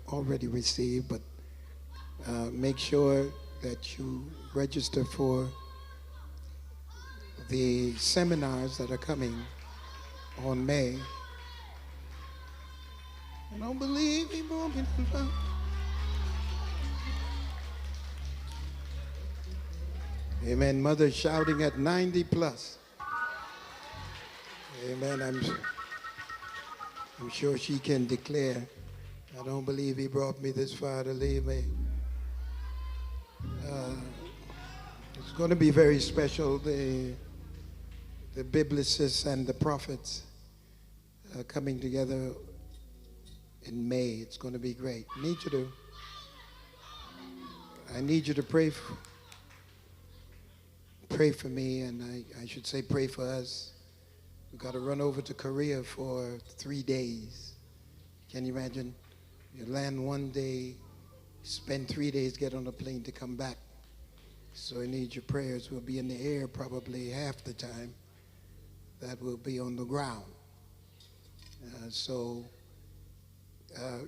already received, but make sure that you register for the seminars that are coming on May. I don't believe he brought me to the... Amen. Mother shouting at 90 plus. Amen. I'm sure she can declare, I don't believe he brought me this far to leave me. It's going to be very special. The biblicists and the prophets coming together in May. It's going to be great. I need you to pray for me, and I should say pray for us. We've got to run over to Korea for 3 days. Can you imagine? You land one day, spend 3 days, get on a plane to come back. So I need your prayers. We'll be in the air probably half the time that will be on the ground.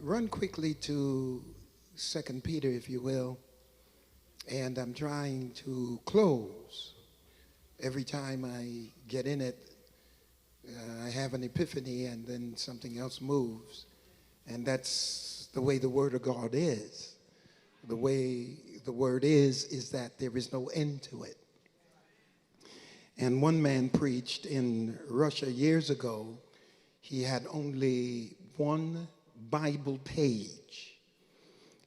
Run quickly to 2 Peter, if you will. And I'm trying to close. Every time I get in it, I have an epiphany and then something else moves. And that's the way the Word of God is. The way the Word is that there is no end to it. And one man preached in Russia years ago. He had only one Bible page.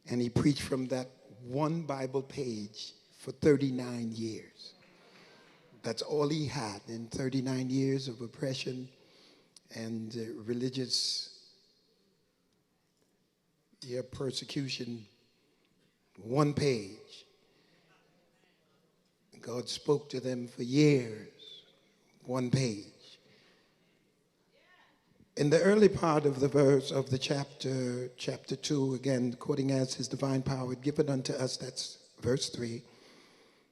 And he preached from that one Bible page for 39 years. That's all he had in 39 years of oppression and religious persecution. One page. God spoke to them for years. One page. In the early part of the verse of the chapter 2, again, quoting as his divine power given unto us, that's verse 3,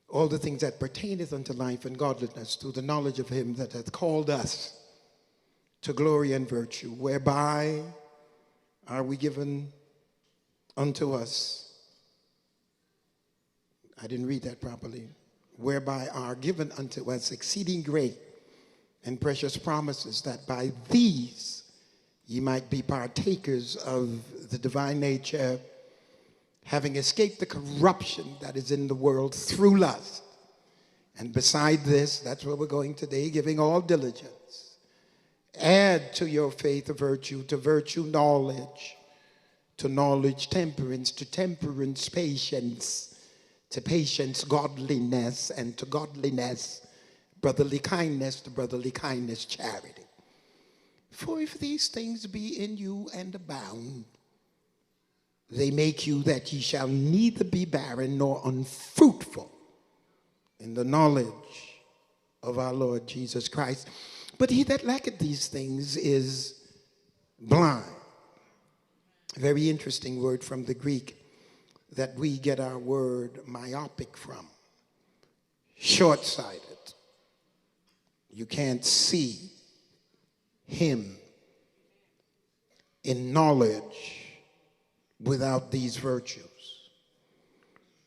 all the things that pertaineth unto life and godliness through the knowledge of him that hath called us to glory and virtue, whereby are we given unto us. I didn't read that properly. Whereby are given unto us exceeding great and precious promises, that by these ye might be partakers of the divine nature, having escaped the corruption that is in the world through lust. And beside this, that's where we're going today, giving all diligence. Add to your faith a virtue, to virtue knowledge, to knowledge temperance, to temperance patience, to patience godliness, and to godliness brotherly kindness, to brotherly kindness charity. For if these things be in you and abound, they make you that ye shall neither be barren nor unfruitful in the knowledge of our Lord Jesus Christ. But he that lacketh these things is blind. A very interesting word from the Greek that we get our word myopic from. Short-sighted. You can't see him in knowledge without these virtues,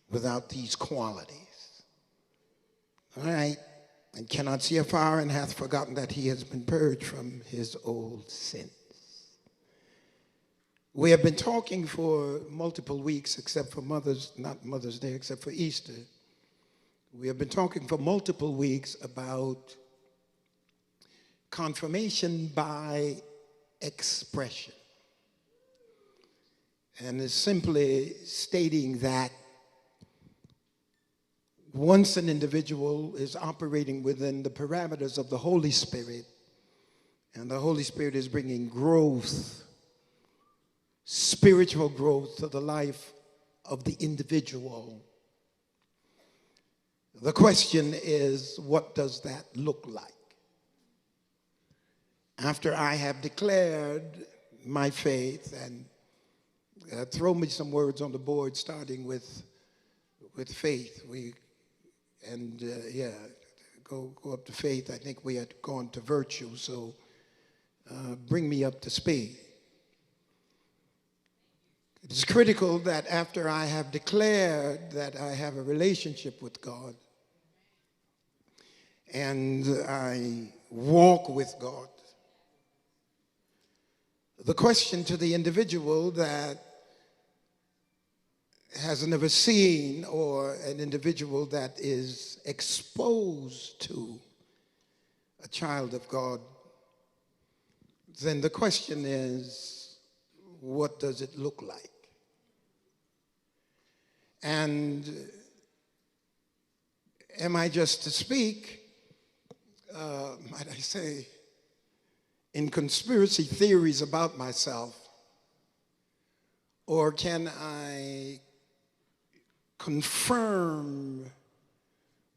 without these qualities. All right. And cannot see afar, and hath forgotten that he has been purged from his old sins. We have been talking for multiple weeks, except for not Mother's Day, except for Easter. We have been talking for multiple weeks about confirmation by expression. And it's simply stating that once an individual is operating within the parameters of the Holy Spirit, and the Holy Spirit is bringing growth, spiritual growth to the life of the individual, the question is, what does that look like? After I have declared my faith, and throw me some words on the board starting with faith. Go up to faith. I think we had gone to virtue, so bring me up to speed. It is critical that after I have declared that I have a relationship with God and I walk with God, the question to the individual that has never seen, or an individual that is exposed to a child of God, then the question is, what does it look like? And am I just to speak, might I say, in conspiracy theories about myself, or can I confirm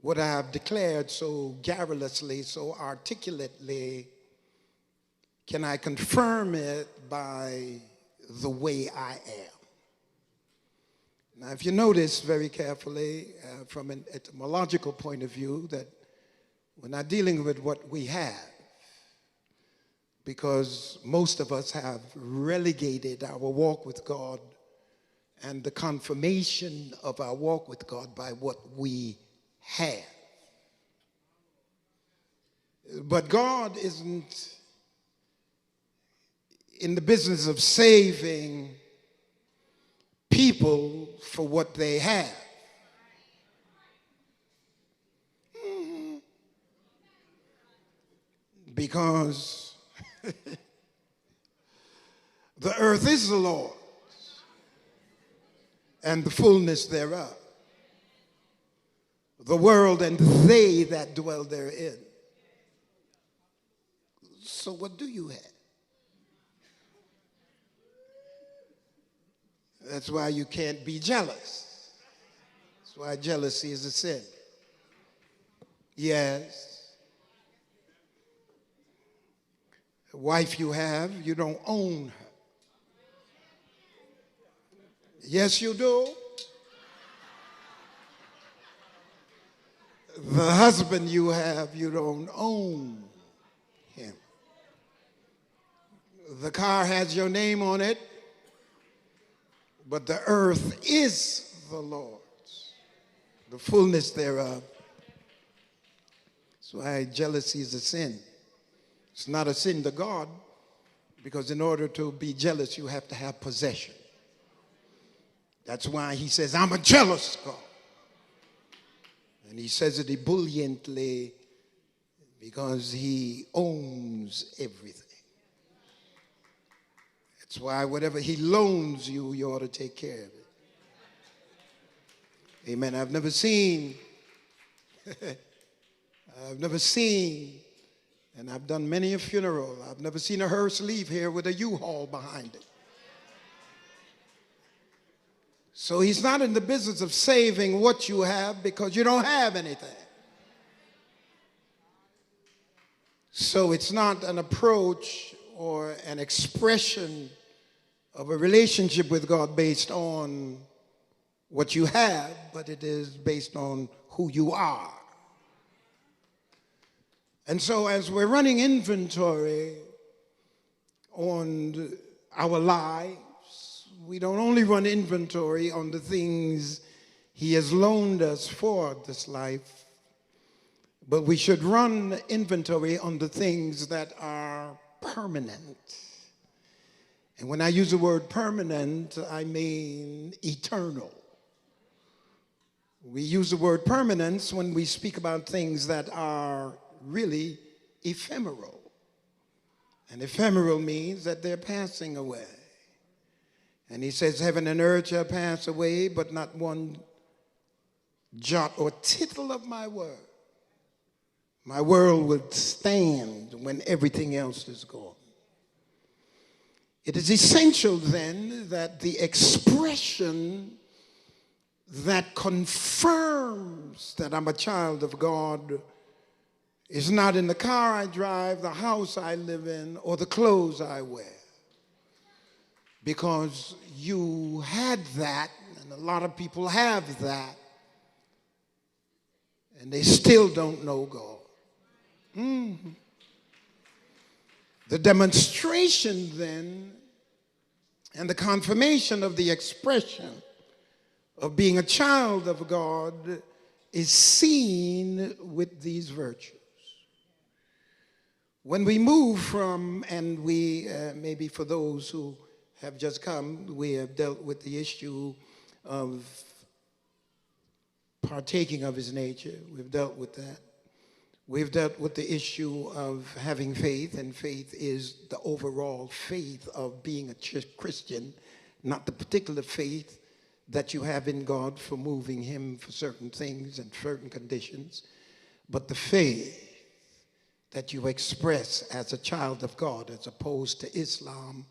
what I have declared so garrulously, so articulately? Can I confirm it by the way I am? Now, if you notice very carefully from an etymological point of view, that we're not dealing with what we have, because most of us have relegated our walk with God and the confirmation of our walk with God by what we have. But God isn't in the business of saving people for what they have. Because the earth is the Lord's and the fullness thereof, the world and they that dwell therein. So what do you have? That's why you can't be jealous. That's why jealousy is a sin. Yes. The wife you have, you don't own her. Yes, you do. The husband you have, you don't own him. The car has your name on it, but the earth is the Lord's, the fullness thereof. That's why jealousy is a sin. It's not a sin to God, because in order to be jealous, you have to have possession. That's why he says, I'm a jealous God. And he says it ebulliently because he owns everything. That's why whatever he loans you, you ought to take care of it. Amen. I've never seen, and I've done many a funeral, I've never seen a hearse leave here with a U-Haul behind it. So he's not in the business of saving what you have, because you don't have anything. So it's not an approach or an expression of a relationship with God based on what you have, but it is based on who you are. And so as we're running inventory on our lives, we don't only run inventory on the things he has loaned us for this life, but we should run inventory on the things that are permanent. And when I use the word permanent, I mean eternal. We use the word permanence when we speak about things that are really ephemeral. And ephemeral means that they're passing away. And he says, heaven and earth shall pass away, but not one jot or tittle of my word. My world will stand when everything else is gone. It is essential then that the expression that confirms that I'm a child of God is not in the car I drive, the house I live in, or the clothes I wear. Because you had that, and a lot of people have that, and they still don't know God. Mm-hmm. The demonstration then And the confirmation of the expression of being a child of God is seen with these virtues. When we move from, and we, maybe for those who have just come, we have dealt with the issue of partaking of his nature. We've dealt with that. We've dealt with the issue of having faith, and faith is the overall faith of being a Christian, not the particular faith that you have in God for moving him for certain things and certain conditions, but the faith that you express as a child of God, as opposed to Islam,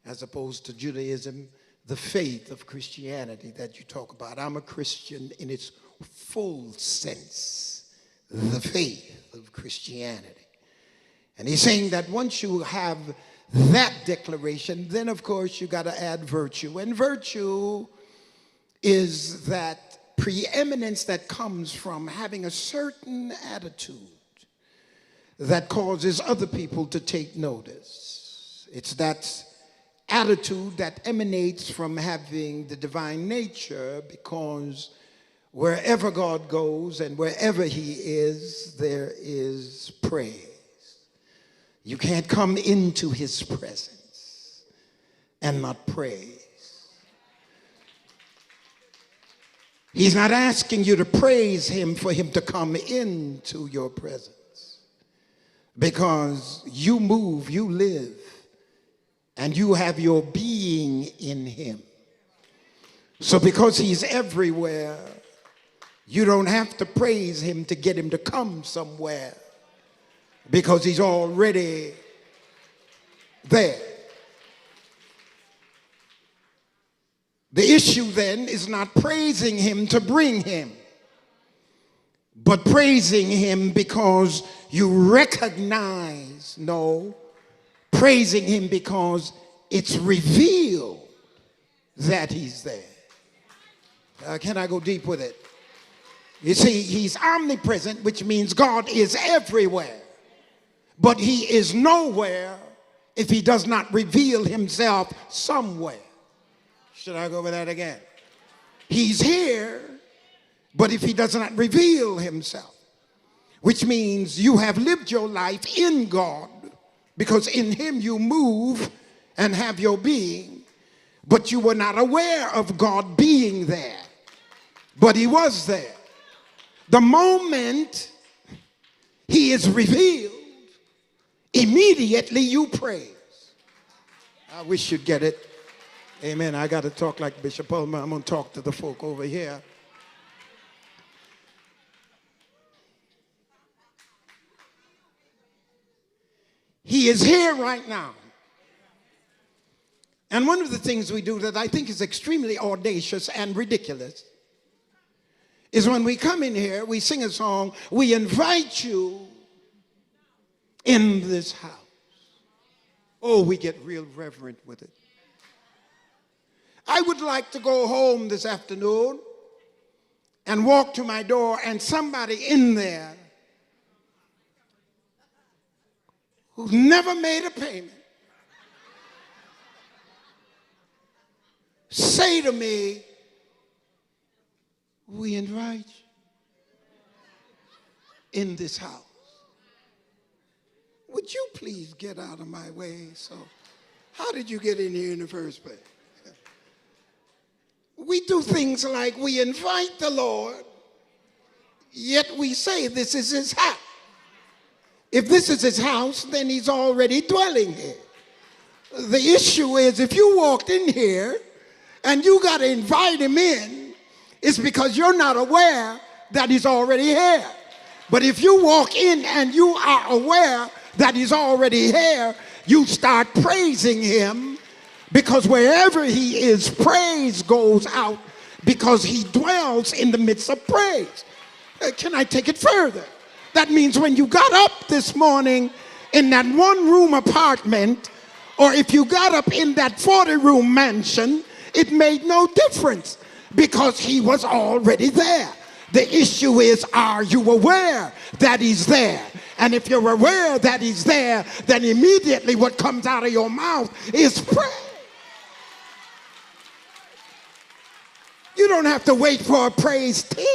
as opposed to Judaism, the faith of Christianity that you talk about. I'm a Christian in its full sense, the faith of Christianity. And he's saying that once you have that declaration, then of course you got to add virtue. And virtue is that preeminence that comes from having a certain attitude that causes other people to take notice. It's that attitude that emanates from having the divine nature, because wherever God goes and wherever he is, there is praise. You can't come into his presence and not praise. He's not asking you to praise him for him to come into your presence, because you move, you live, and you have your being in him. So because he's everywhere, you don't have to praise him to get him to come somewhere, because he's already there. The issue then is not praising him to bring him, but praising him because you recognize, no, praising him because it's revealed that he's there. Can I go deep with it? You see, he's omnipresent, which means God is everywhere, but he is nowhere if he does not reveal himself somewhere. Should I go over that again? He's here, but if he does not reveal himself, which means you have lived your life in God, because in him you move and have your being, but you were not aware of God being there, but he was there. The moment he is revealed, immediately you praise. I wish you'd get it. Amen. I got to talk like Bishop Pullman. I'm going to talk to the folk over here. He is here right now. And one of the things we do that I think is extremely audacious and ridiculous is when we come in here, we sing a song, we invite you in this house. Oh, we get real reverent with it. I would like to go home this afternoon and walk to my door and somebody in there who's never made a payment say to me, we invite you in this house. Would you please get out of my way? So, how did you get in here in the first place? We do things like we invite the Lord, yet we say this is his house. If this is his house, then he's already dwelling here. The issue is if you walked in here and you got to invite him in, it's because you're not aware that he's already here. But if you walk in and you are aware that he's already here, you start praising him, because wherever he is, praise goes out, because he dwells in the midst of praise. Can I take it further? That means when you got up this morning in that one-room apartment, or if you got up in that 40-room mansion, it made no difference, because he was already there. The issue is, are you aware that he's there? And if you're aware that he's there, then immediately what comes out of your mouth is praise. You don't have to wait for a praise team.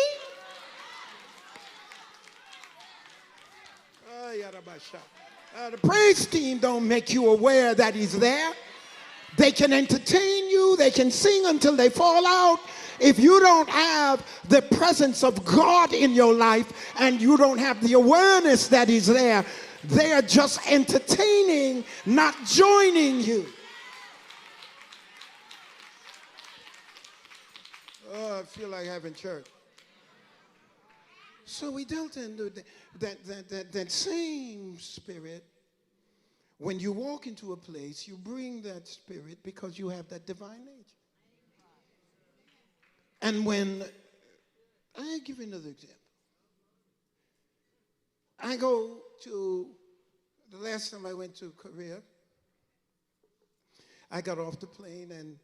The praise team don't make you aware that he's there. They can entertain you. They can sing until they fall out. If you don't have the presence of God in your life and you don't have the awareness that he's there, they are just entertaining, not joining you. Oh, I feel like having church. So we dealt into that same spirit. When you walk into a place, you bring that spirit because you have that divine nature. And when, I give you another example. I go to, the last time I went to Korea, I got off the plane and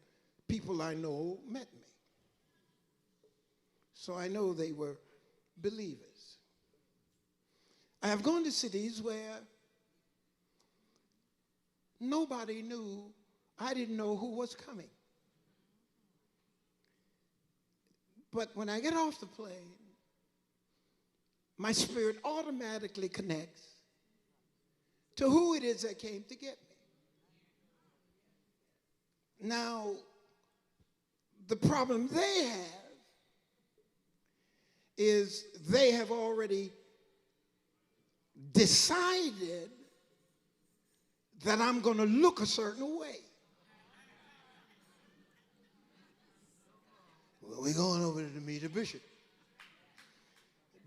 people I know met me. So I know they were believers. I have gone to cities where nobody knew, I didn't know who was coming. But when I get off the plane, my spirit automatically connects to who it is that came to get me. Now, the problem they have is they have already decided that I'm going to look a certain way. Well, we're going over to meet the bishop.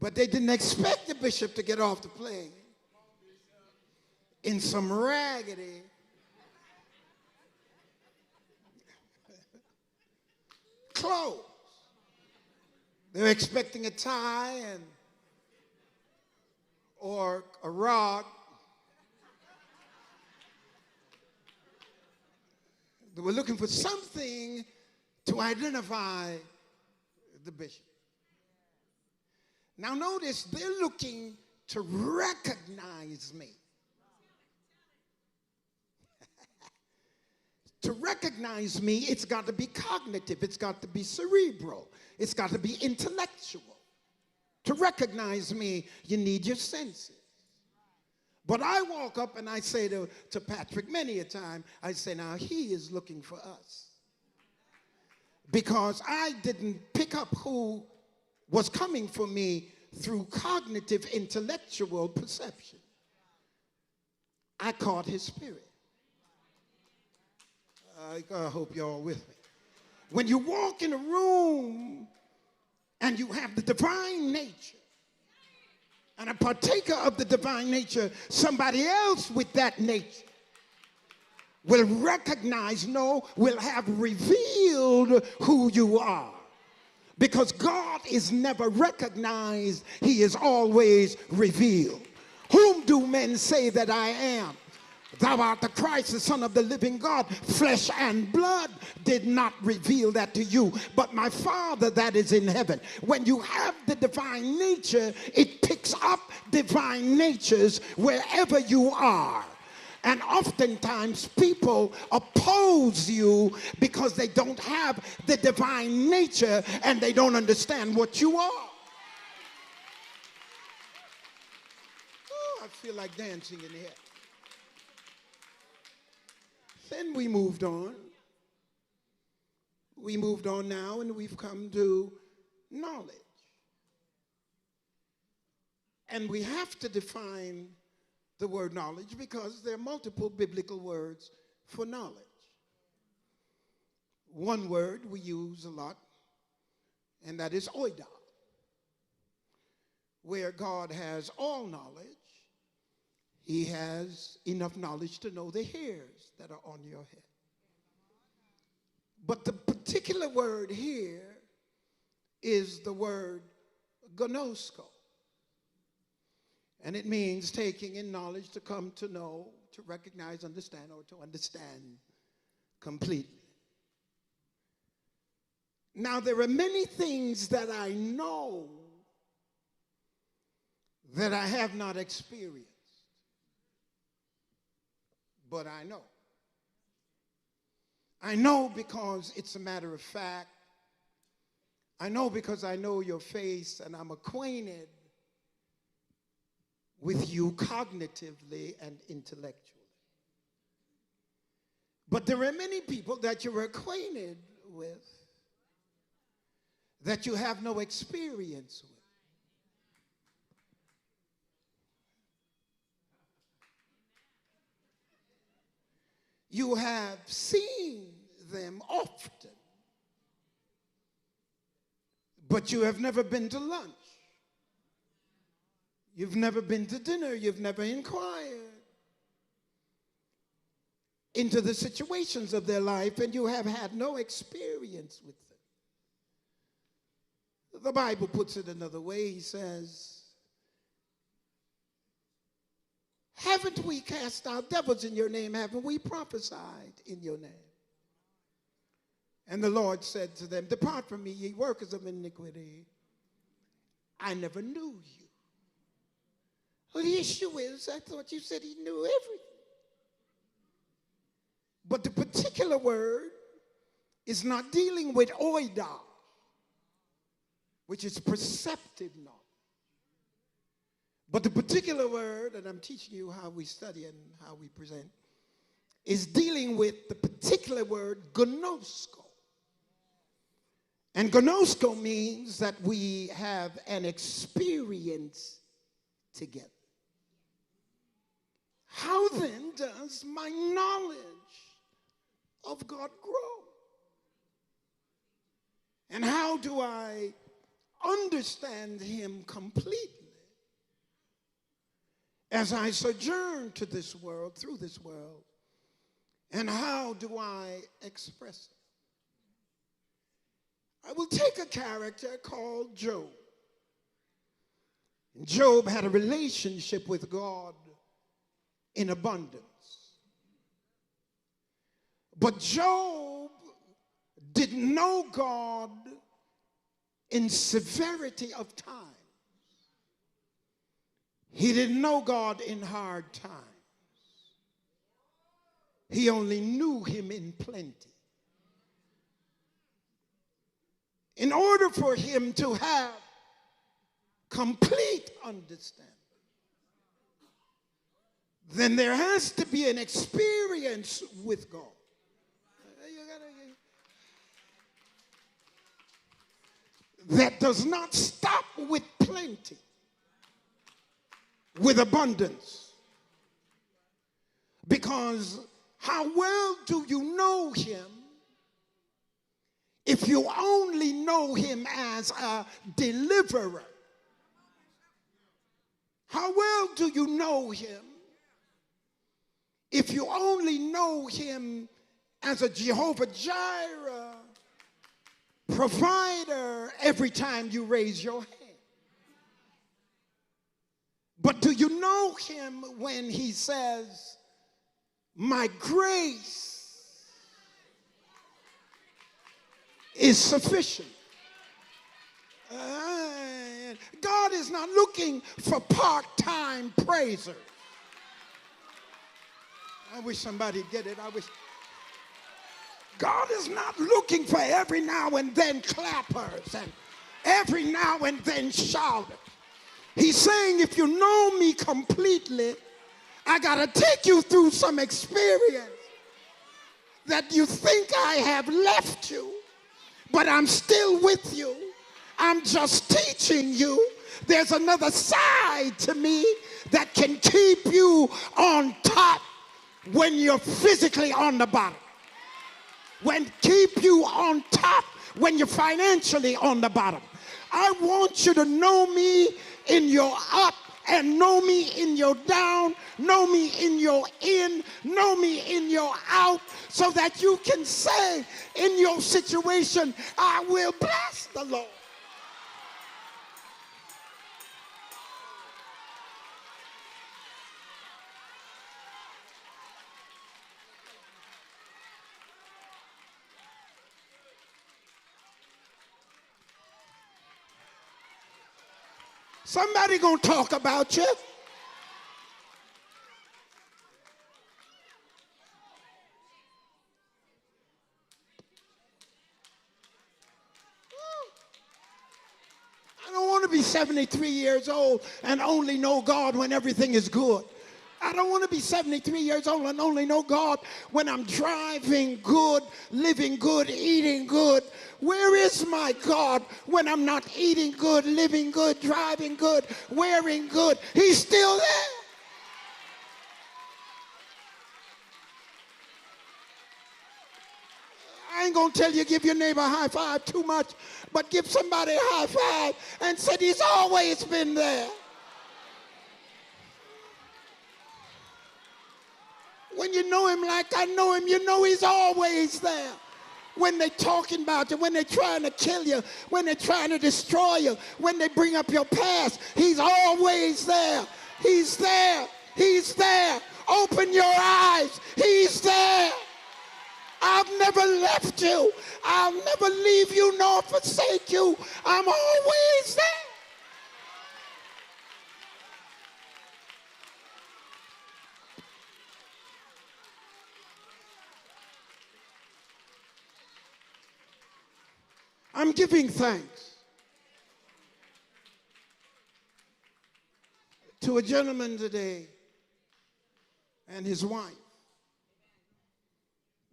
But they didn't expect the bishop to get off the plane in some raggedy clothes. They're expecting a tie or a rod. They were looking for something to identify the bishop. Now notice, they're looking to recognize me. To recognize me, it's got to be cognitive. It's got to be cerebral. It's got to be intellectual. To recognize me, you need your senses. But I walk up and I say to Patrick many a time, I say, now he is looking for us. Because I didn't pick up who was coming for me through cognitive, intellectual perception. I caught his spirit. I hope you're all with me. When you walk in a room and you have the divine nature, and a partaker of the divine nature, somebody else with that nature will recognize, will have revealed who you are. Because God is never recognized, he is always revealed. Whom do men say that I am? Thou art the Christ, the Son of the living God. Flesh and blood did not reveal that to you, but my Father that is in heaven. When you have the divine nature, it picks up divine natures wherever you are. And oftentimes people oppose you because they don't have the divine nature and they don't understand what you are. Oh, I feel like dancing in here. Then we moved on. We moved on now and we've come to knowledge. And we have to define the word knowledge because there are multiple biblical words for knowledge. One word we use a lot, and that is oida, where God has all knowledge. He has enough knowledge to know the hairs that are on your head. But the particular word here is the word gnosko. And it means taking in knowledge to come to know, to recognize, understand, or to understand completely. Now, there are many things that I know that I have not experienced. But I know. I know because it's a matter of fact. I know because I know your face and I'm acquainted with you cognitively and intellectually. But there are many people that you're acquainted with that you have no experience with. You have seen them often, but you have never been to lunch. You've never been to dinner. You've never inquired into the situations of their life, and you have had no experience with them. The Bible puts it another way. He says, haven't we cast out devils in your name? Haven't we prophesied in your name? And the Lord said to them, depart from me, ye workers of iniquity. I never knew you. Well, the issue is, I thought you said he knew everything. But the particular word is not dealing with oida, which is perceptive knowledge. But the particular word, and I'm teaching you how we study and how we present, is dealing with the particular word gnosko. And gnosko means that we have an experience together. How then does my knowledge of God grow? And how do I understand him completely as I sojourn to this world, through this world? And how do I express it? I will take a character called Job. Job had a relationship with God in abundance. But Job didn't know God in severity of time. He didn't know God in hard times. He only knew him in plenty. In order for him to have complete understanding, then there has to be an experience with God. That does not stop with plenty, with abundance. Because how well do you know him if you only know him as a deliverer? How well do you know him if you only know him as a Jehovah Jireh provider every time you raise your hand? But do you know him when he says, my grace is sufficient? God is not looking for part-time praisers. I wish somebody get it. God is not looking for every now and then clappers and every now and then shouters. He's saying, if you know me completely, I got to take you through some experience that you think I have left you, but I'm still with you. I'm just teaching you. There's another side to me that can keep you on top when you're physically on the bottom. Keep you on top when you're financially on the bottom. I want you to know me in your up and know me in your down, know me in your in, know me in your out, so that you can say in your situation, I will bless the Lord. Somebody gonna talk about you. be 73 years old and only know God when everything is good. I don't want to be 73 years old and only know God when I'm driving good, living good, eating good. Where is my God when I'm not eating good, living good, driving good, wearing good? He's still there. I ain't going to tell you give your neighbor a high five too much, but give somebody a high five and say he's always been there. When you know him like I know him, you know he's always there. When they're talking about you, when they're trying to kill you, when they're trying to destroy you, when they bring up your past, he's always there. He's there. He's there. Open your eyes. He's there. I've never left you. I'll never leave you nor forsake you. I'm always there. I'm giving thanks to a gentleman today and his wife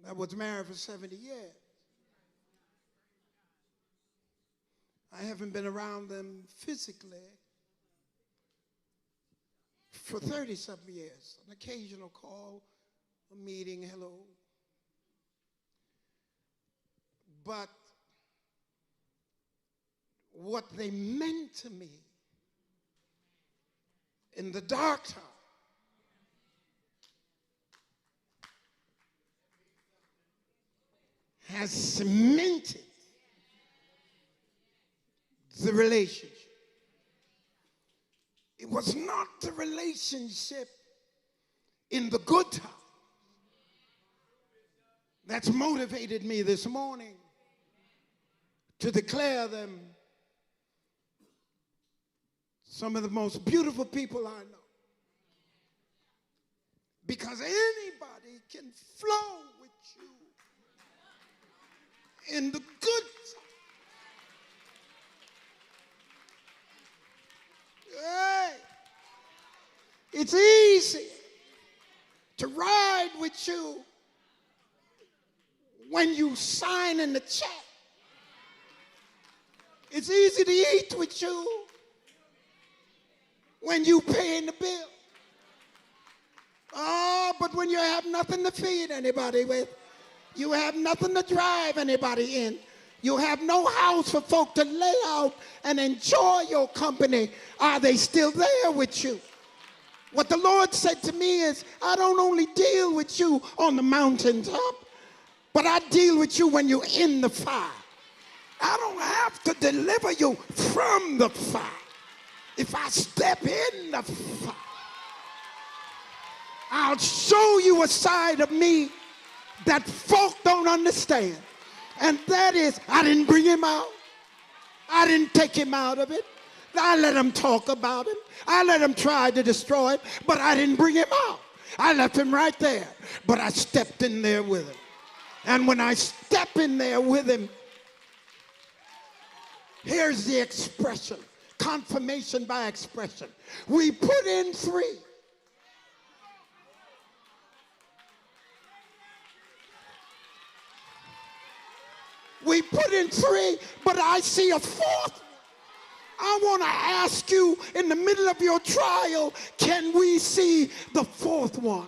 that was married for 70 years. I haven't been around them physically for 30-something years. An occasional call, a meeting, hello. But what they meant to me in the dark time has cemented the relationship. It was not the relationship in the good time that's motivated me this morning to declare them some of the most beautiful people I know. Because anybody can flow with you in the good time. Hey, it's easy to ride with you when you sign in the check. It's easy to eat with you when you paying the bill. Oh, but when you have nothing to feed anybody with, you have nothing to drive anybody in, you have no house for folk to lay out and enjoy your company, are they still there with you? What the Lord said to me is, I don't only deal with you on the mountaintop, but I deal with you when you're in the fire. I don't have to deliver you from the fire. If I step in the fire, I'll show you a side of me that folk don't understand. And that is, I didn't bring him out. I didn't take him out of it. I let him talk about him. I let him try to destroy him, but I didn't bring him out. I left him right there, but I stepped in there with him. And when I step in there with him, here's the expression, confirmation by expression. We put in 3. We put in 3, but I see a 4th. I want to ask you in the middle of your trial, can we see the 4th one?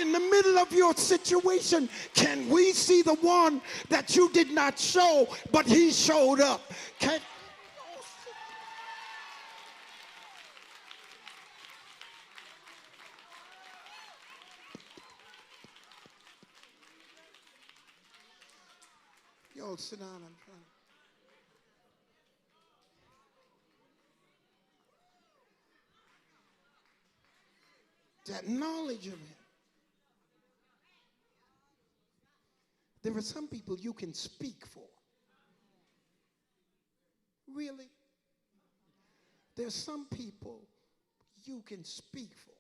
In the middle of your situation, can we see the one that you did not show, but he showed up? Can y'all sit down? I'm trying. That knowledge of him. There are some people you can speak for. Really? There's some people you can speak for.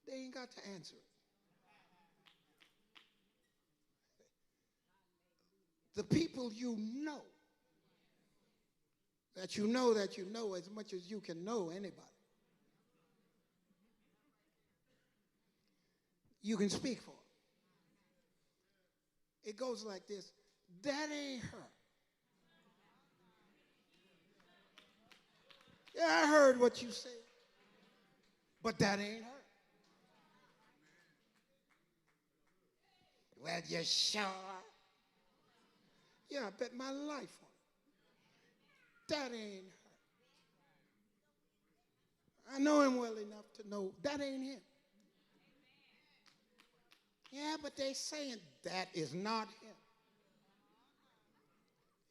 They ain't got to answer it. The people you know that you know as much as you can know anybody. You can speak for. It goes like this. That ain't her. Yeah, I heard what you said, but that ain't her. Well, you sure? Yeah, I bet my life on it. That ain't her. I know him well enough to know that ain't him. Yeah, but they saying that is not him.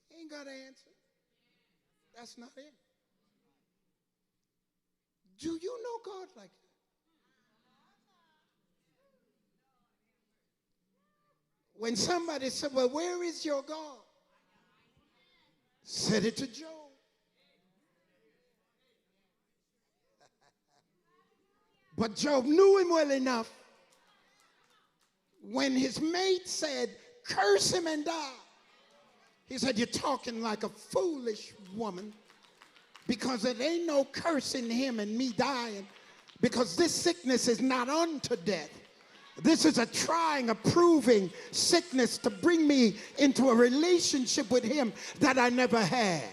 He ain't got an answer. That's not him. Do you know God like that? When somebody said, well, where is your God? Said it to Job. But Job knew him well enough. When his mate said, curse him and die, he said, you're talking like a foolish woman, because it ain't no cursing him and me dying, because this sickness is not unto death. This is a trying, a proving sickness to bring me into a relationship with him that I never had.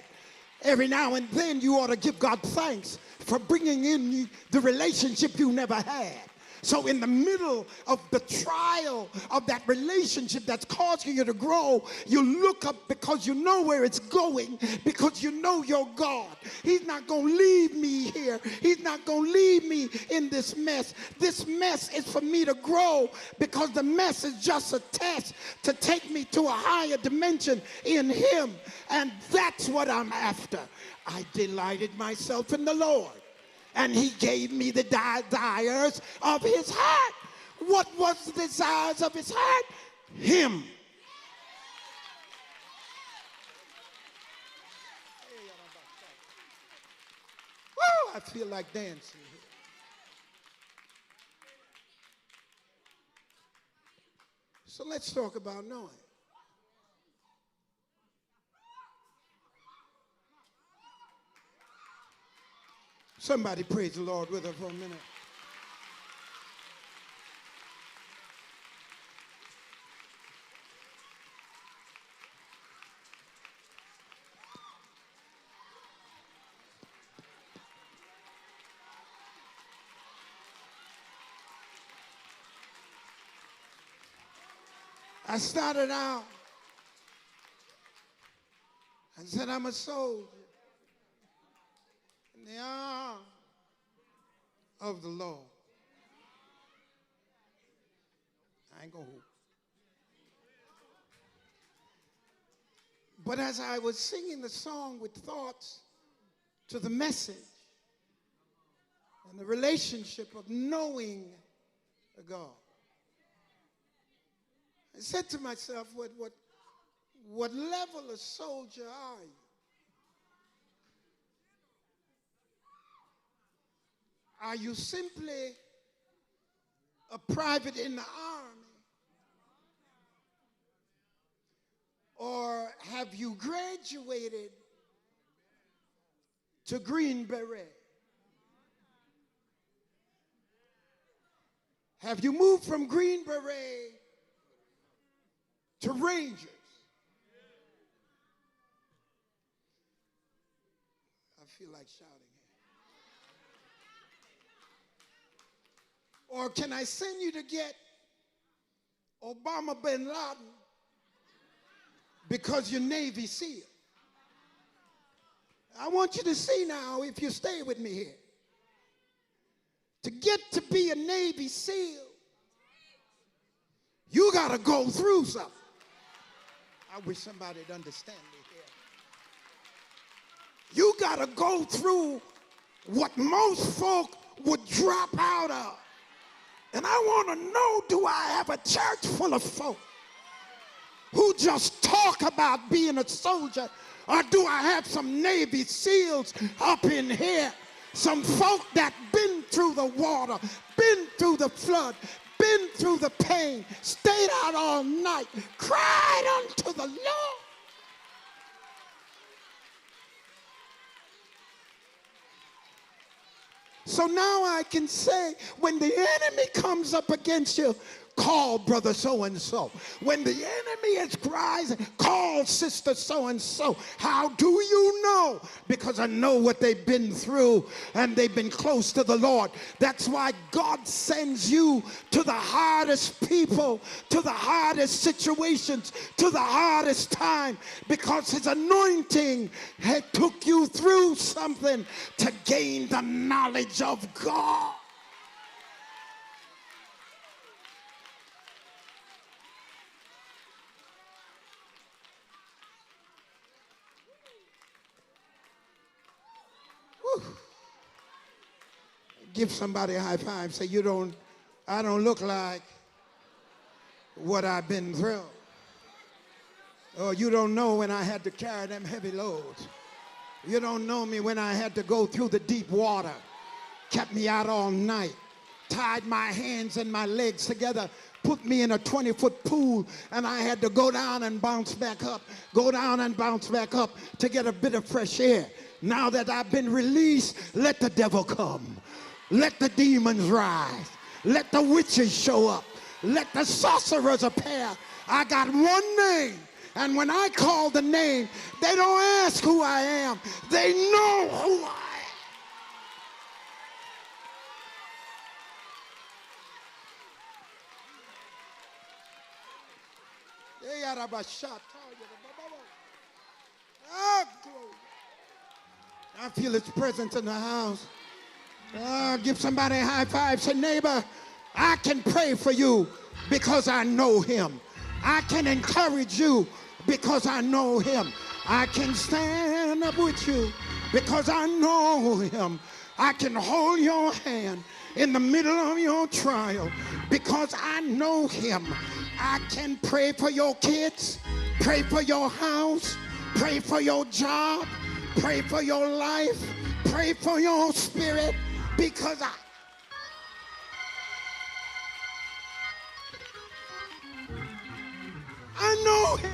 Every now and then you ought to give God thanks for bringing in the relationship you never had. So in the middle of the trial of that relationship that's causing you to grow, you look up because you know where it's going, because you know your God. He's not going to leave me here. He's not going to leave me in this mess. This mess is for me to grow, because the mess is just a test to take me to a higher dimension in him. And that's what I'm after. I delighted myself in the Lord, and he gave me the desires of his heart. What was the desires of his heart? Him. Woo, I feel like dancing here. So let's talk about knowing. Somebody praise the Lord with her for a minute. I started out and said, I'm a soldier in the arm of the Lord. I ain't gonna hoop. But as I was singing the song with thoughts to the message and the relationship of knowing God, I said to myself, what level of soldier are you? Are you simply a private in the army? Or have you graduated to Green Beret? Have you moved from Green Beret to Rangers? I feel like shouting here. Or can I send you to get Obama bin Laden because you're Navy SEAL? I want you to see now, if you stay with me here, to get to be a Navy SEAL, you got to go through something. I wish somebody would understand me here. You got to go through what most folk would drop out of. And I want to know, do I have a church full of folk who just talk about being a soldier, or do I have some Navy SEALs up in here? Some folk that been through the water, been through the flood, been through the pain, stayed out all night, cried unto the Lord. So now I can say, when the enemy comes up against you, call brother so-and-so. When the enemy is crying, call sister so-and-so. How do you know? Because I know what they've been through, and they've been close to the Lord. That's why God sends you to the hardest people, to the hardest situations, to the hardest time, because his anointing had took you through something to gain the knowledge of God. Give somebody a high five. Say, I don't look like what I've been through. Or you don't know when I had to carry them heavy loads. You don't know me when I had to go through the deep water. Kept me out all night. Tied my hands and my legs together. Put me in a 20-foot pool, and I had to go down and bounce back up. Go down and bounce back up to get a bit of fresh air. Now that I've been released, let the devil come. Let the demons rise. Let the witches show up. Let the sorcerers appear. I got one name, and when I call the name, they don't ask who I am. They know who I am. I feel his presence in the house. Give somebody a high five. Say, neighbor, I can pray for you because I know him. I can encourage you because I know him. I can stand up with you because I know him. I can hold your hand in the middle of your trial because I know him. I can pray for your kids, pray for your house, pray for your job, pray for your life, pray for your spirit, because I know him.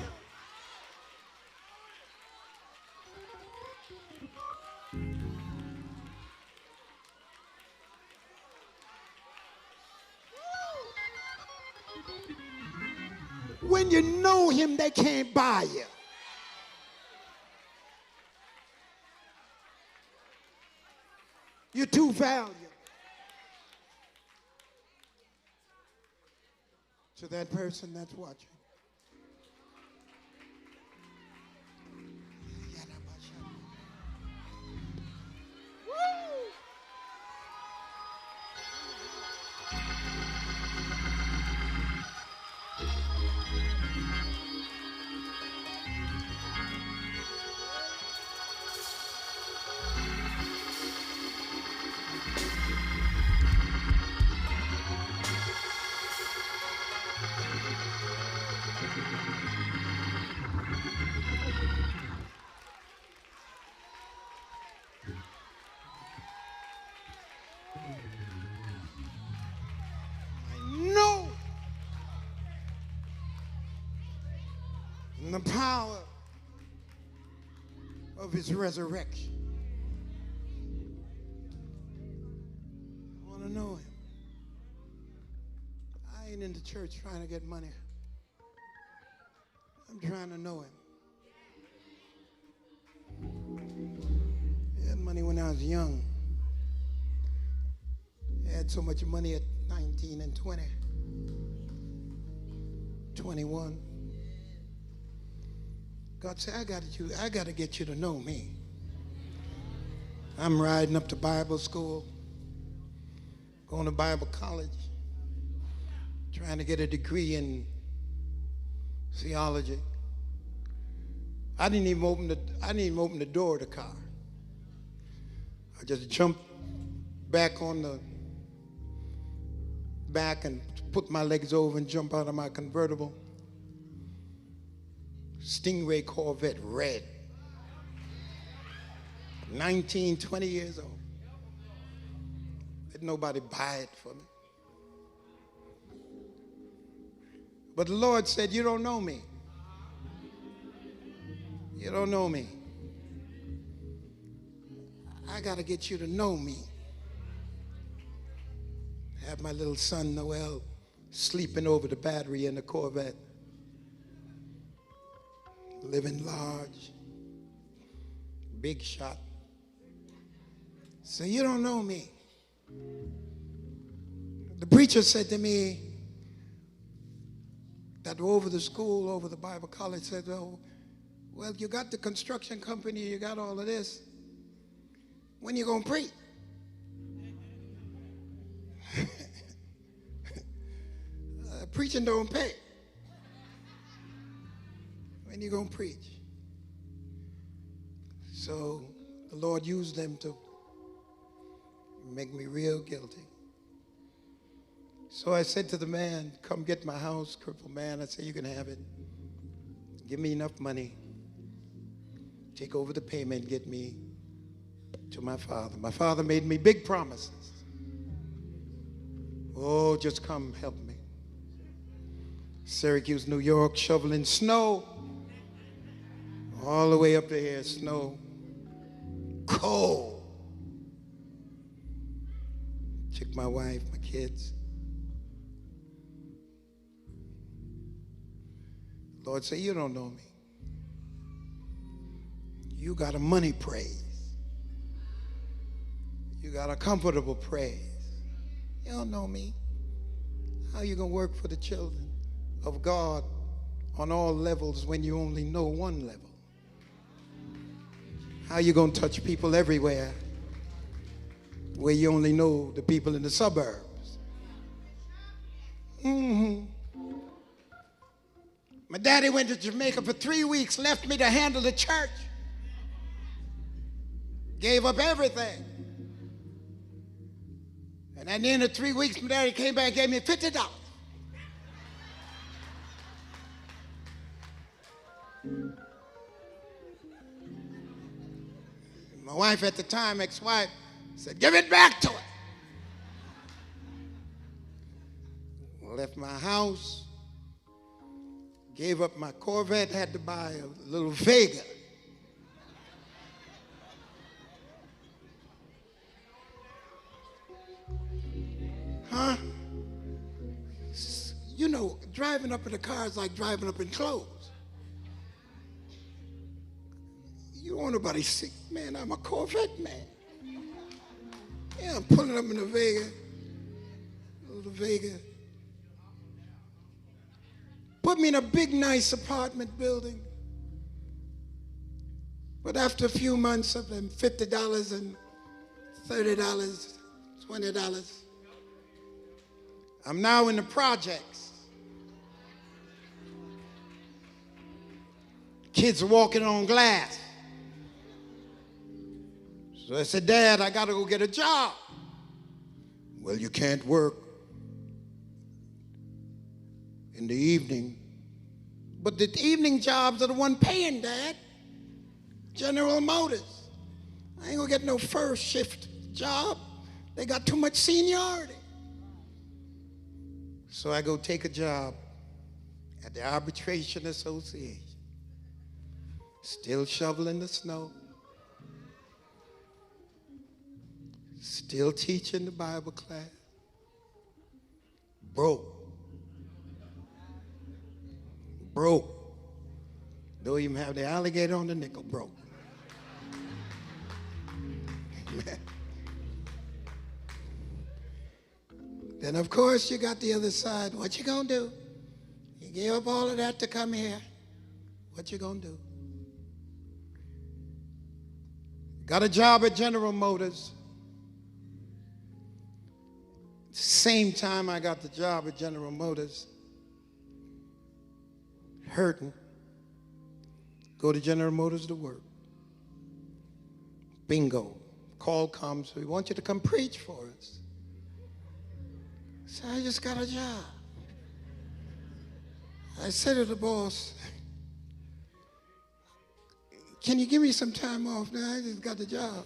When you know him, they can't buy you. You're too valuable. To that person that's watching. No. In the power of his resurrection. I want to know him. I ain't in the church trying to get money. I'm trying to know him. I had money when I was young. I had so much money at 19 and 20, 21. God said, I got to get you to know me. I'm riding up to Bible school, going to Bible college, trying to get a degree in theology. I didn't even open the door of the car. I just jumped back on the back and put my legs over and jump out of my convertible. Stingray Corvette, red. 19, 20 years old. Didn't nobody buy it for me. But the Lord said, you don't know me. You don't know me. I got to get you to know me. Have my little son Noel sleeping over the battery in the Corvette. Living large. Big shot. So you don't know me. The preacher said to me that over the school, over the Bible college, said, oh, well, you got the construction company, you got all of this. When you going to preach? Preaching don't pay. When you going to preach? So the Lord used them to make me real guilty. So I said to the man, come get my house, crippled man. I said, you can have it. Give me enough money. Take over the payment, get me to my father. My father made me big promises. Oh, just come help me. Syracuse, New York, shoveling snow. All the way up to here, snow. Cold. Took my wife, my kids. Lord said, you don't know me. You got a money praise. You got a comfortable praise. You don't know me. How you gonna work for the children of God on all levels when you only know one level? How you gonna touch people everywhere where you only know the people in the suburbs? My daddy went to Jamaica for 3 weeks, left me to handle the church. Gave up everything. And at the end of 3 weeks, my daddy came back and gave me $50. My wife at the time, ex-wife, said, give it back to her. Left my house, gave up my Corvette, had to buy a little Vega. Huh? You know, driving up in a car is like driving up in clothes. You don't want nobody see, man, I'm a Corvette man. Yeah, I'm pulling up in a Vega, a little Vega. Put me in a big, nice apartment building. But after a few months of them $50 and $30, $20, I'm now in the projects. Kids are walking on glass. So I said, Dad, I got to go get a job. Well, you can't work in the evening. But the evening jobs are the one paying, Dad. General Motors. I ain't gonna get no first shift job. They got too much seniority. So I go take a job at the Arbitration Association. Still shoveling the snow. Still teaching the Bible class. Broke. Don't even have the alligator on the nickel. Broke. Then of course you got the other side. What you gonna do? You gave up all of that to come here. What you gonna do? Got a job at General Motors. Same time I got the job at General Motors, hurting. Go to General Motors to work. Bingo. Call comes. We want you to come preach for us. So I just got a job. I said to the boss, can you give me some time off now? I just got the job.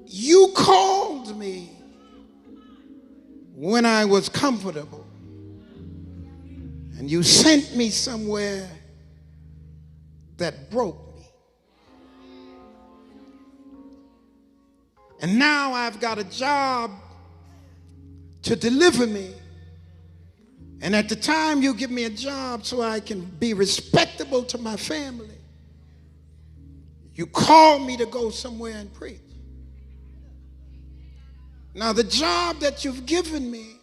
You called me when I was comfortable, and you sent me somewhere that broke me. And now I've got a job to deliver me. And at the time you give me a job so I can be respectable to my family, you call me to go somewhere and preach. Now the job that you've given me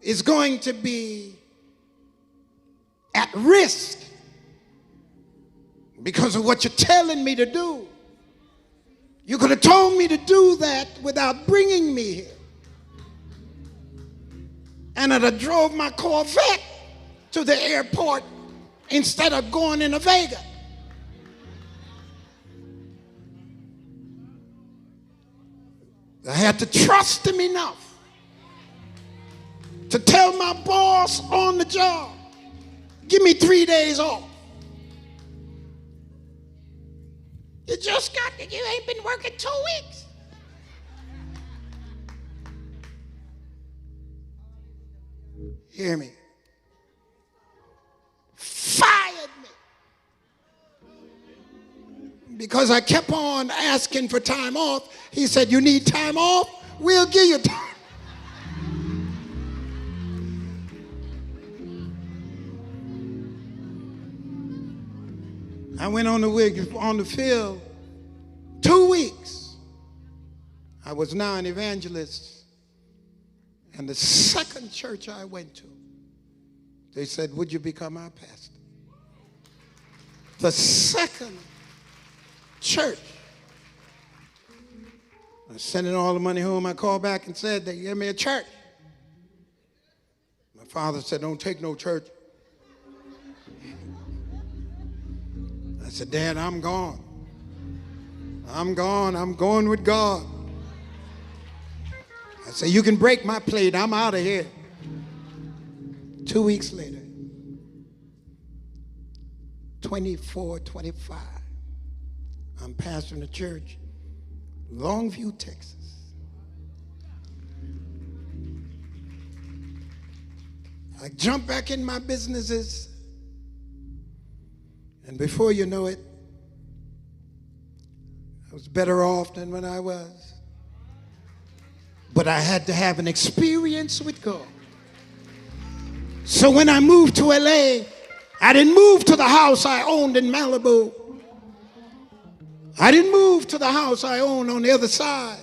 is going to be at risk because of what you're telling me to do. You could have told me to do that without bringing me here. And I'd have drove my Corvette to the airport instead of going in a Vega. I had to trust him enough to tell my boss on the job, give me 3 days off. You ain't been working 2 weeks. Hear me. Fired me. Because I kept on asking for time off. He said, you need time off? We'll give you time. I went on the field 2 weeks. I was now an evangelist. And the second church I went to, they said, would you become our pastor? The second church. I was sending all the money home. I called back and said, they gave me a church. My father said, don't take no church. I said, Dad, I'm gone. I'm gone. I'm going with God. I said, you can break my plate. I'm out of here. 2 weeks later, 24, 25, I'm pastoring a church, Longview, Texas. I jump back in my businesses, and before you know it, I was better off than when I was. But I had to have an experience with God. So when I moved to LA, I didn't move to the house I owned in Malibu. I didn't move to the house I owned on the other side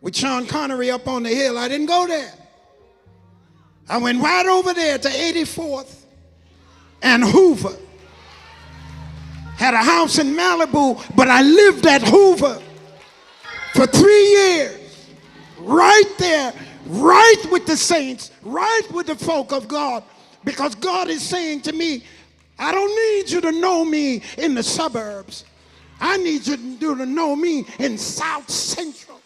with Sean Connery up on the hill. I didn't go there. I went right over there to 84th and Hoover. Had a house in Malibu, but I lived at Hoover for 3 years. Right there, right with the saints, right with the folk of God. Because God is saying to me, I don't need you to know me in the suburbs. I need you to know me in South Central.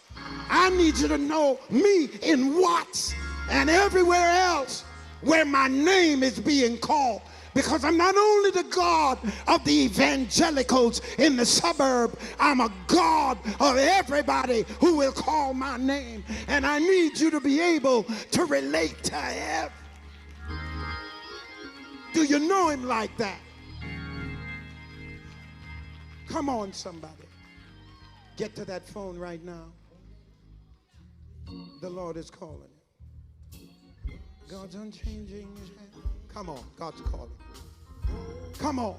I need you to know me in Watts and everywhere else where my name is being called. Because I'm not only the God of the evangelicals in the suburb, I'm a God of everybody who will call my name. And I need you to be able to relate to him. Do you know him like that? Come on, somebody. Get to that phone right now. The Lord is calling. God's unchanging hand. Come on, God's calling. Come on.